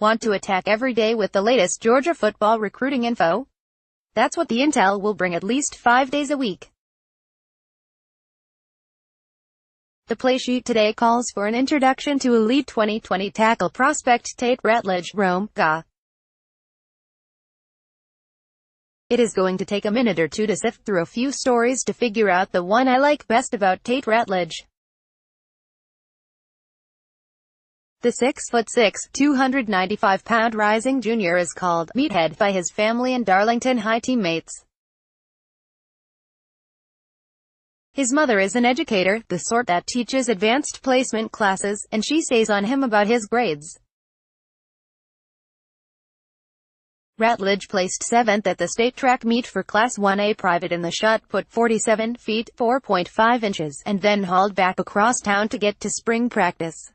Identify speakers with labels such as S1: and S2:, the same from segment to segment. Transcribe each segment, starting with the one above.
S1: Want to attack every day with the latest Georgia football recruiting info? That's what the intel will bring at least 5 days a week. The playsheet today calls for an introduction to elite 2020 tackle prospect Tate Ratledge, Rome, Ga. It is going to take a minute or two to sift through a few stories to figure out the one I like best about Tate Ratledge. The 6'6", 295-pound rising junior is called Meathead by his family and Darlington High teammates. His mother is an educator, the sort that teaches advanced placement classes, and she says on him about his grades. Ratledge placed 7th at the state track meet for Class 1A private in the shot put 47 feet 4.5 inches, and then hauled back across town to get to spring practice.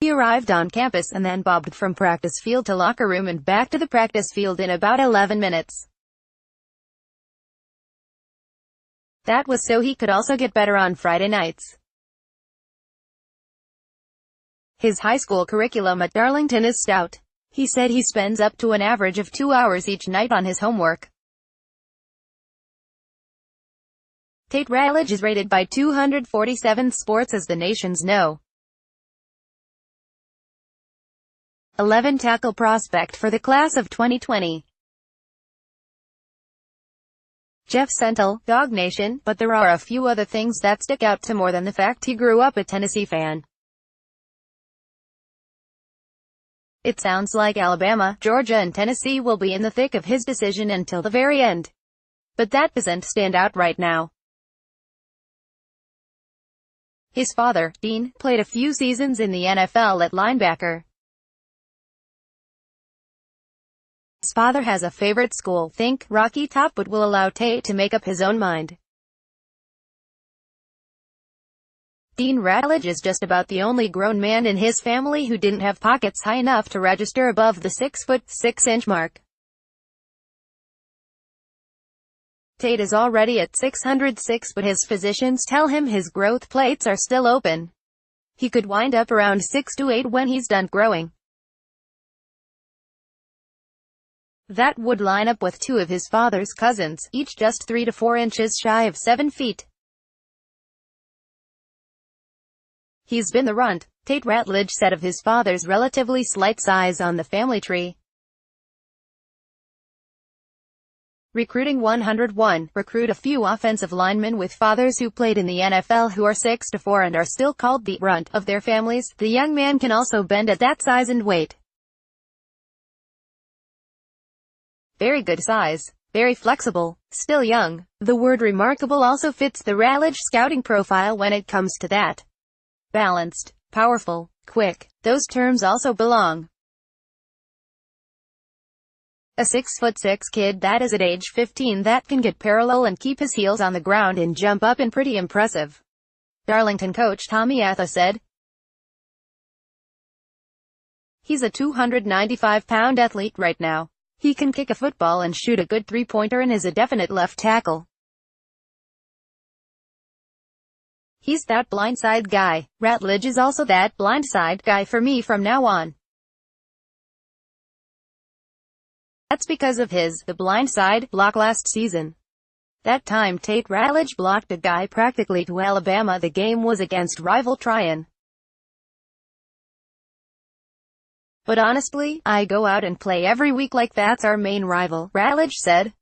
S1: He arrived on campus and then bobbed from practice field to locker room and back to the practice field in about 11 minutes. That was so he could also get better on Friday nights. His high school curriculum at Darlington is stout. He said he spends up to an average of 2 hours each night on his homework. Tate Ratledge is rated by 247 Sports as the nation's No. 11 tackle prospect for the class of 2020. Jeff Sentel, Dog Nation, but there are a few other things that stick out to more than the fact he grew up a Tennessee fan. It sounds like Alabama, Georgia and Tennessee will be in the thick of his decision until the very end. But that doesn't stand out right now. His father, Dean, played a few seasons in the NFL at linebacker. His father has a favorite school, think Rocky Top, but will allow Tate to make up his own mind. Dean Ratledge is just about the only grown man in his family who didn't have pockets high enough to register above the 6'6" mark. Tate is already at 606, but his physicians tell him his growth plates are still open. He could wind up around 6 to 8 when he's done growing. That would line up with 2 of his father's cousins, each just 3 to 4 inches shy of 7 feet. He's been the runt, Tate Ratledge said of his father's relatively slight size on the family tree. Recruiting 101. Recruit a few offensive linemen with fathers who played in the NFL who are 6 to 4 and are still called the runt of their families. The young man can also bend at that size and weight. Very good size. Very flexible. Still young. The word remarkable also fits the Ratledge scouting profile when it comes to that. Balanced, powerful, quick, those terms also belong. A 6'6" kid that is at age 15 that can get parallel and keep his heels on the ground and jump up and pretty impressive. Darlington coach Tommy Atha said. He's a 295-pound athlete right now. He can kick a football and shoot a good three-pointer and is a definite left tackle. He's that blindside guy. Ratledge is also that blindside guy for me from now on. That's because of the blindside block last season. That time Tate Ratledge blocked a guy practically to Alabama. The game was against rival Tryon. But honestly, I go out and play every week like that's our main rival, Ratledge said.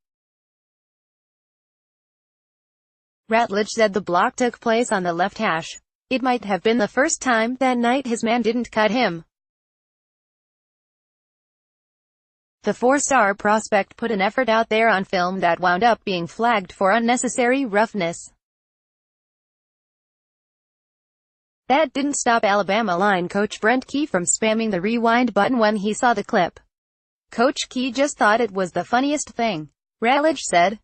S1: Ratledge said the block took place on the left hash. It might have been the first time that night his man didn't cut him. The 4-star prospect put an effort out there on film that wound up being flagged for unnecessary roughness. That didn't stop Alabama line coach Brent Key from spamming the rewind button when he saw the clip. Coach Key just thought it was the funniest thing, Ratledge said.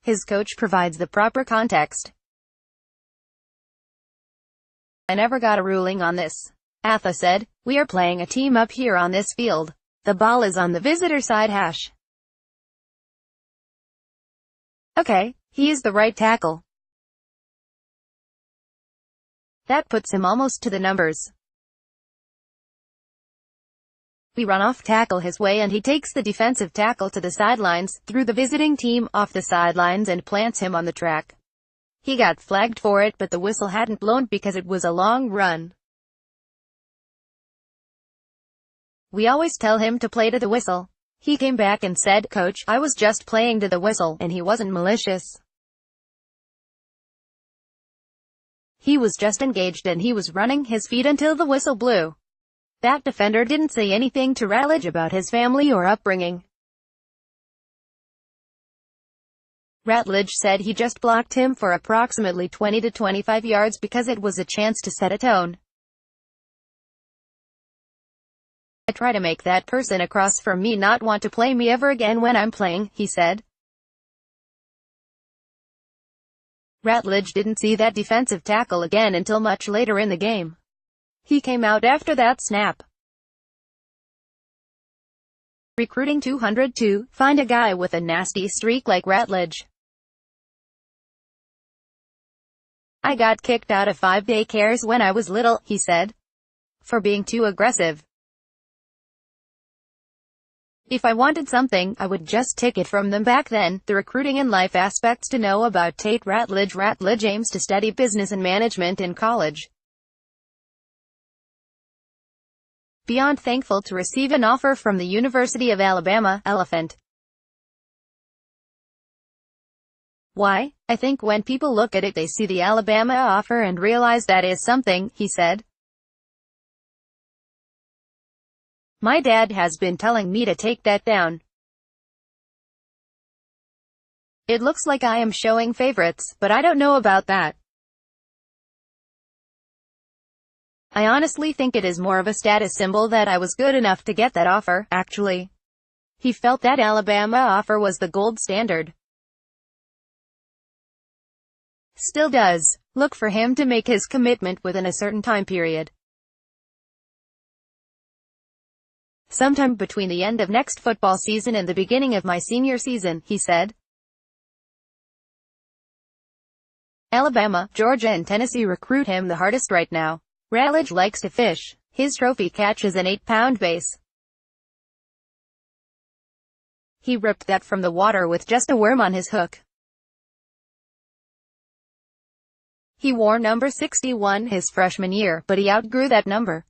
S1: His coach provides the proper context. I never got a ruling on this, Atha said. We are playing a team up here on this field. The ball is on the visitor side hash. Okay, he is the right tackle. That puts him almost to the numbers. We run off tackle his way and he takes the defensive tackle to the sidelines, through the visiting team, off the sidelines and plants him on the track. He got flagged for it but the whistle hadn't blown because it was a long run. We always tell him to play to the whistle. He came back and said, "Coach, I was just playing to the whistle," and he wasn't malicious. He was just engaged and he was running his feet until the whistle blew. That defender didn't say anything to Ratledge about his family or upbringing. Ratledge said he just blocked him for approximately 20 to 25 yards because it was a chance to set a tone. "I try to make that person across from me not want to play me ever again when I'm playing," he said. Ratledge didn't see that defensive tackle again until much later in the game. He came out after that snap. Recruiting 202, find a guy with a nasty streak like Ratledge. "I got kicked out of 5 daycares when I was little," he said, "for being too aggressive. If I wanted something, I would just take it from them back then." The recruiting and life aspects to know about Tate Ratledge. Ratledge aims to study business and management in college. Beyond thankful to receive an offer from the University of Alabama, Elephant. "Why? I think when people look at it they see the Alabama offer and realize that is something," he said. "My dad has been telling me to take that down. It looks like I am showing favorites, but I don't know about that. I honestly think it is more of a status symbol that I was good enough to get that offer, actually." He felt that Alabama offer was the gold standard. Still does. Look for him to make his commitment within a certain time period. "Sometime between the end of next football season and the beginning of my senior season," he said. Alabama, Georgia and Tennessee recruit him the hardest right now. Ratledge likes to fish. His trophy catch is an 8-pound bass. He ripped that from the water with just a worm on his hook. He wore number 61 his freshman year, but he outgrew that number.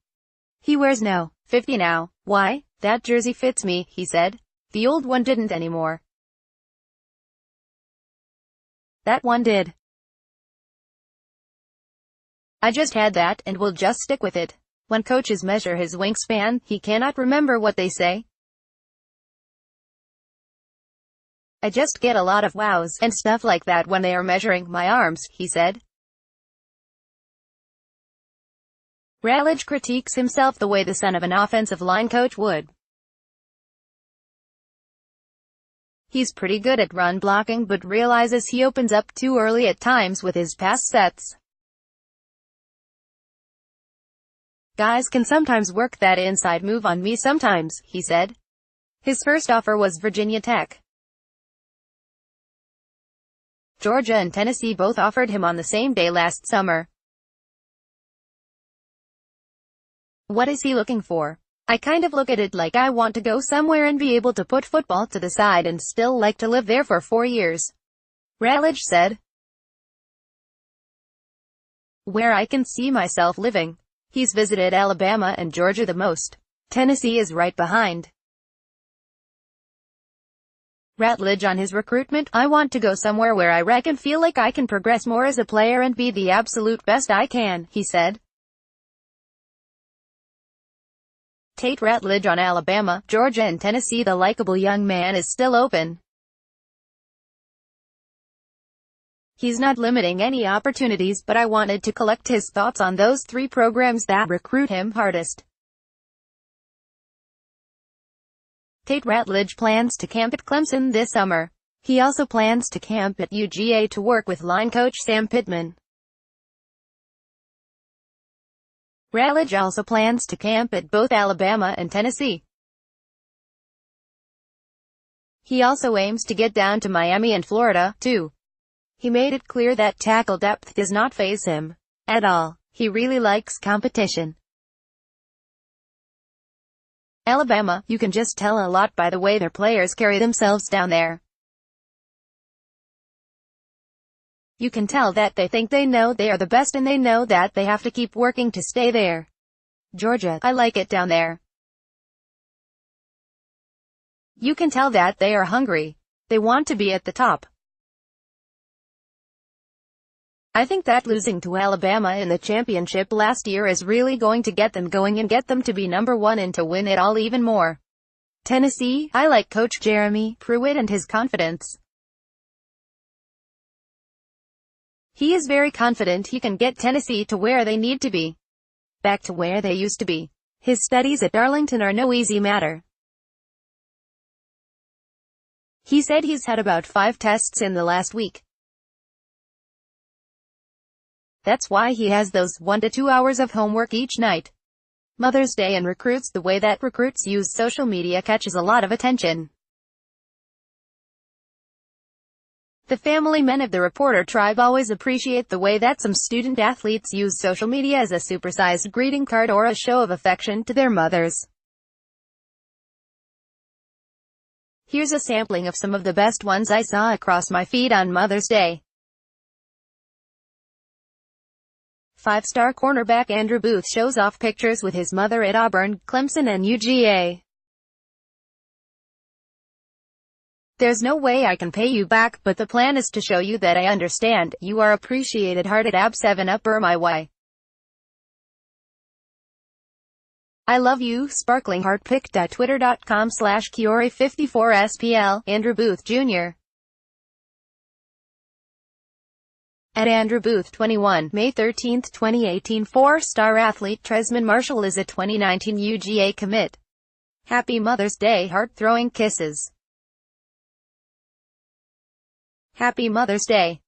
S1: He wears no 50 now. "Why? That jersey fits me," he said. "The old one didn't anymore. That one did. I just had that, and will just stick with it." When coaches measure his wingspan, he cannot remember what they say. "I just get a lot of wows and stuff like that when they are measuring my arms," he said. Ratledge critiques himself the way the son of an offensive line coach would. He's pretty good at run blocking but realizes he opens up too early at times with his pass sets. "Guys can sometimes work that inside move on me sometimes," he said. His first offer was Virginia Tech. Georgia and Tennessee both offered him on the same day last summer. What is he looking for? "I kind of look at it like I want to go somewhere and be able to put football to the side and still like to live there for 4 years. Ratledge said. "Where I can see myself living." He's visited Alabama and Georgia the most. Tennessee is right behind. Ratledge on his recruitment, "I want to go somewhere where I reckon feel like I can progress more as a player and be the absolute best I can," he said. Tate Ratledge on Alabama, Georgia and Tennessee. The likable young man is still open. He's not limiting any opportunities, but I wanted to collect his thoughts on those 3 programs that recruit him hardest. Tate Ratledge plans to camp at Clemson this summer. He also plans to camp at UGA to work with line coach Sam Pittman. Ratledge also plans to camp at both Alabama and Tennessee. He also aims to get down to Miami and Florida, too. He made it clear that tackle depth does not faze him at all. He really likes competition. Alabama, you can just tell a lot by the way their players carry themselves down there. You can tell that they think they know they are the best and they know that they have to keep working to stay there. Georgia, I like it down there. You can tell that they are hungry. They want to be at the top. I think that losing to Alabama in the championship last year is really going to get them going and get them to be number one and to win it all even more. Tennessee, I like Coach Jeremy Pruitt and his confidence. He is very confident he can get Tennessee to where they need to be. Back to where they used to be. His studies at Arlington are no easy matter. He said he's had about 5 tests in the last week. That's why he has those 1 to 2 hours of homework each night. Mother's Day and recruits. The way that recruits use social media catches a lot of attention. The family men of the reporter tribe always appreciate the way that some student athletes use social media as a supersized greeting card or a show of affection to their mothers. Here's a sampling of some of the best ones I saw across my feed on Mother's Day. 5-star cornerback Andrew Booth shows off pictures with his mother at Auburn, Clemson and UGA. There's no way I can pay you back, but the plan is to show you that I understand. You are appreciated. Heart at Ab7Upper my Y. I love you, sparkling heart. pic.twitter.com/Kiori54SPL, Andrew Booth Jr. At Andrew Booth 21, May 13, 2018. 4-star athlete Tresman Marshall is a 2019 UGA commit. Happy Mother's Day. Heart throwing kisses. Happy Mother's Day.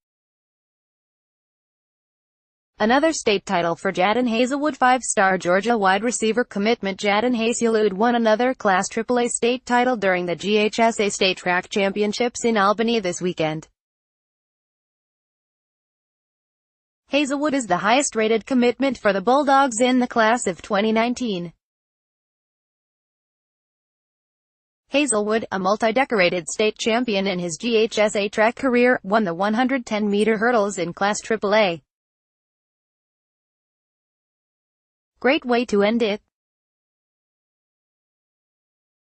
S1: Another state title for Jadon Hazelwood. 5-star Georgia wide receiver commitment Jadon Hazelwood won another Class AAA state title during the GHSA State Track Championships in Albany this weekend. Hazelwood is the highest-rated commitment for the Bulldogs in the class of 2019. Hazelwood, a multi-decorated state champion in his GHSA track career, won the 110-meter hurdles in Class AAA. Great way to end it.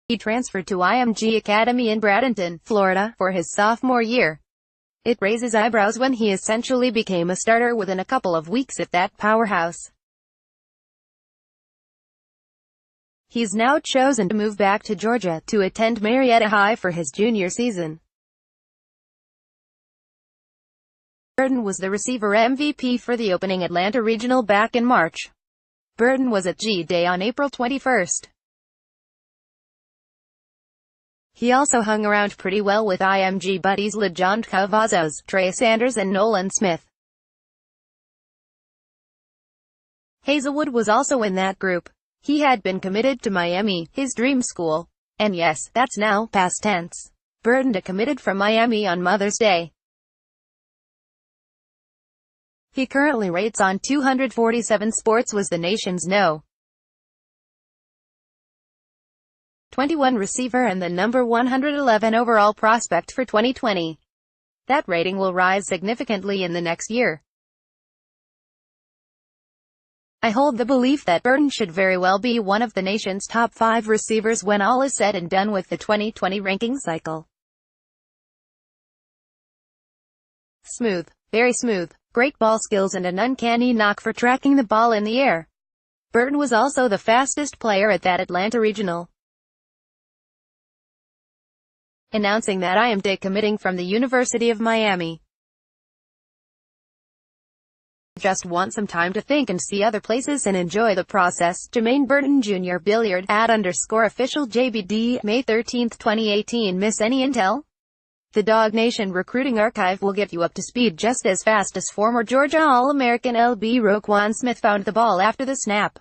S1: He transferred to IMG Academy in Bradenton, Florida, for his sophomore year. It raises eyebrows when he essentially became a starter within a couple of weeks at that powerhouse. He's now chosen to move back to Georgia to attend Marietta High for his junior season. Burton was the receiver MVP for the opening Atlanta Regional back in March. Burton was at G-Day on April 21. He also hung around pretty well with IMG buddies LeJon Cavazos, Trey Sanders and Nolan Smith. Hazelwood was also in that group. He had been committed to Miami, his dream school. And yes, that's now past tense. Burton decommitted from Miami on Mother's Day. He currently rates on 247 Sports was the nation's No. 21 receiver and the number 111 overall prospect for 2020. That rating will rise significantly in the next year. I hold the belief that Burton should very well be one of the nation's top 5 receivers when all is said and done with the 2020 ranking cycle. Smooth. Very smooth. Great ball skills and an uncanny knock for tracking the ball in the air. Burton was also the fastest player at that Atlanta Regional. Announcing that I am decommitting from the University of Miami. Just want some time to think and see other places and enjoy the process. Jermaine Burton Jr. Billiard, @_official JBD, May 13, 2018. Miss any intel? The Dog Nation Recruiting Archive will get you up to speed just as fast as former Georgia All-American LB Roquan Smith found the ball after the snap.